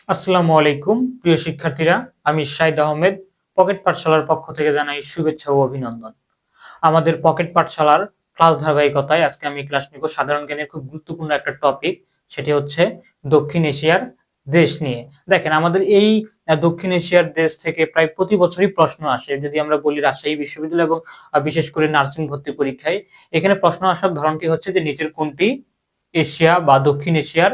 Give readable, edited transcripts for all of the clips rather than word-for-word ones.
আসসালামু আলাইকুম প্রিয় শিক্ষার্থীরা, আমি শাহিদ আহমেদ পকেট পাঠশালার পক্ষ থেকে জানাই শুভেচ্ছা ও অভিনন্দন। আমাদের পকেট পাঠশালার ক্লাস ধারাবাহিকতায় আজকে আমি ক্লাস নিব সাধারণ জ্ঞানের খুব গুরুত্বপূর্ণ একটা টপিক, সেটি হচ্ছে দক্ষিণ এশিয়ার দেশ নিয়ে। দেখেন, আমাদের এই দক্ষিণ এশিয়ার দেশ থেকে প্রায় প্রতি বছরই প্রশ্ন আসে। যদি আমরা বলি রাজশাহী বিশ্ববিদ্যালয় এবং বিশেষ করে নার্সিং ভর্তি পরীক্ষায় এখানে প্রশ্ন আসার ধরনটি হচ্ছে যে নিচের কোনটি এশিয়া বা দক্ষিণ এশিয়ার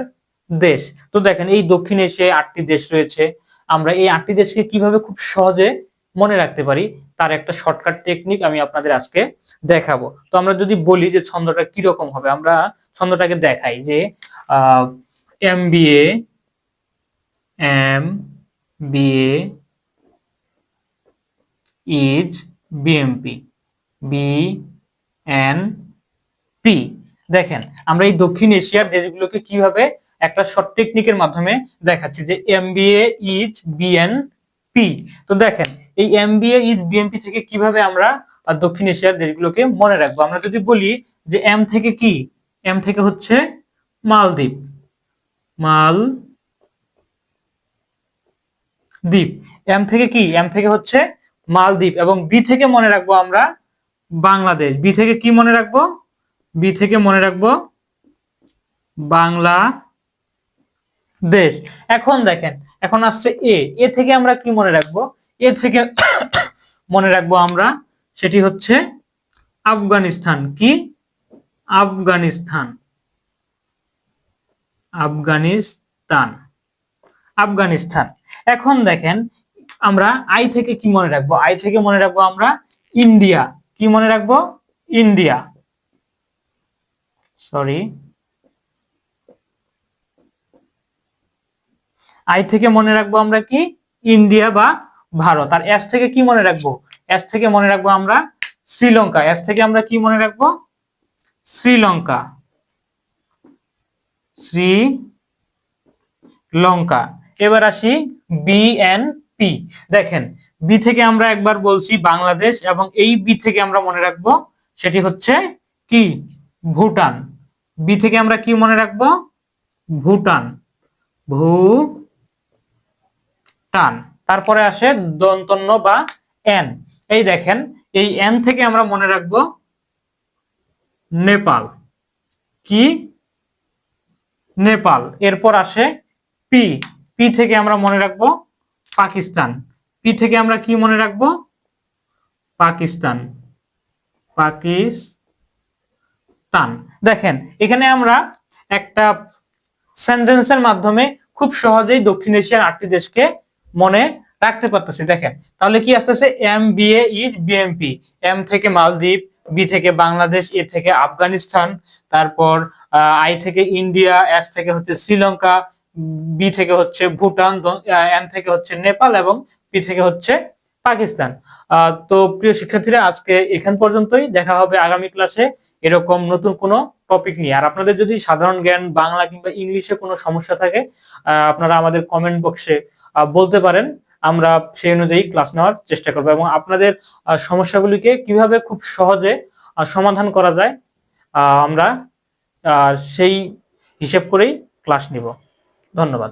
দেশ। তো দেখেন, এই দক্ষিণ এশিয়ায় 8টি দেশ রয়েছে। আমরা এই 8টি দেশকে কিভাবে খুব সহজে মনে রাখতে পারি তার একটা শর্টকাট টেকনিক আমি আপনাদের আজকে দেখাবো। তো আমরা যদি বলি যে ছন্দটা কি রকম হবে, আমরা ছন্দটাকে দেখাই যে MBA is BMP BNP। দেখেন, আমরা এই দক্ষিণ এশিয়ার দেশগুলোকে কিভাবে একটা শর্ট টেকনিকের মাধ্যমে দেখাচ্ছি যে MBA is BNP। তো দেখেন, এই MBA is BNP থেকে কিভাবে আমরা দক্ষিণ এশিয়ার দেশগুলোকে মনে রাখবো। আমরা যদি বলি যে M থেকে কি, M থেকে হচ্ছে মালদ্বীপ, এম থেকে কি, এম থেকে হচ্ছে মালদ্বীপ, এবং বি থেকে মনে রাখবো আমরা বাংলাদেশ। বি থেকে কি মনে রাখবো, বি থেকে মনে রাখবো বাংলাদেশ। এখন দেখেন, এখন আসছে এ, এ থেকে আমরা কি মনে রাখবো, এ থেকে মনে রাখবো আমরা, সেটি হচ্ছে আফগানিস্তান। কি, আফগানিস্তান, আফগানিস্তান, আফগানিস্তান। এখন দেখেন, আমরা আই থেকে কি মনে রাখবো, আই থেকে মনে রাখবো আমরা ইন্ডিয়া। কি মনে রাখবো, ইন্ডিয়া, সরি, আই থেকে মনে রাখবো আমরা কি, ইন্ডিয়া বা ভারত। আর এস থেকে কি মনে রাখবো, এস থেকে মনে রাখবো আমরা শ্রীলঙ্কা। এস থেকে আমরা কি মনে রাখবো, শ্রীলঙ্কা, শ্রীলঙ্কা। এবার আসি বিএনপি। দেখেন, বি থেকে আমরা একবার বলছি বাংলাদেশ, এবং এই বি থেকে আমরা মনে রাখবো সেটি হচ্ছে কি, ভুটান। বি থেকে আমরা কি মনে রাখবো, ভুটান, ভুটান। তারপরে আসে দন্তন্য বা এন। এই দেখেন, এই এন থেকে আমরা মনে রাখবো নেপাল। কি, নেপাল। এরপর আসে পি, পি থেকে আমরা মনে রাখবো পাকিস্তান। পি থেকে আমরা কি মনে রাখবো, পাকিস্তান, পাকিস্তান। দেখেন, এখানে আমরা একটা সেন্টেন্সের মাধ্যমে খুব সহজেই দক্ষিণ এশিয়ার 8টি দেশকে মনে রাখতে পারতেছি। দেখেন, তাহলে কি আসতেছে, M BA is BMP. M থেকে মালদ্বীপ, বি থেকে বাংলাদেশ, এ থেকে আফগানিস্তান, তারপর আই থেকে ইন্ডিয়া, এস থেকে হচ্ছে শ্রীলঙ্কা, বি থেকে হচ্ছে ভুটান, এন থেকে হচ্ছে নেপাল, এবং পি থেকে হচ্ছে পাকিস্তান। তো প্রিয় শিক্ষার্থীরা, আজকে এখান পর্যন্তই। দেখা হবে আগামী ক্লাসে এরকম নতুন কোনো টপিক নিয়ে। আর আপনাদের যদি সাধারণ জ্ঞান বাংলা কিংবা ইংলিশে কোনো সমস্যা থাকে, আপনারা আমাদের কমেন্ট বক্সে বলতে পারেন। আমরা সেই অনুযায়ী ক্লাস নেওয়ার চেষ্টা করবো, এবং আপনাদের সমস্যাগুলিকে কিভাবে খুব সহজে সমাধান করা যায় আমরা সেই হিসেব করেই ক্লাস নিব। ধন্যবাদ।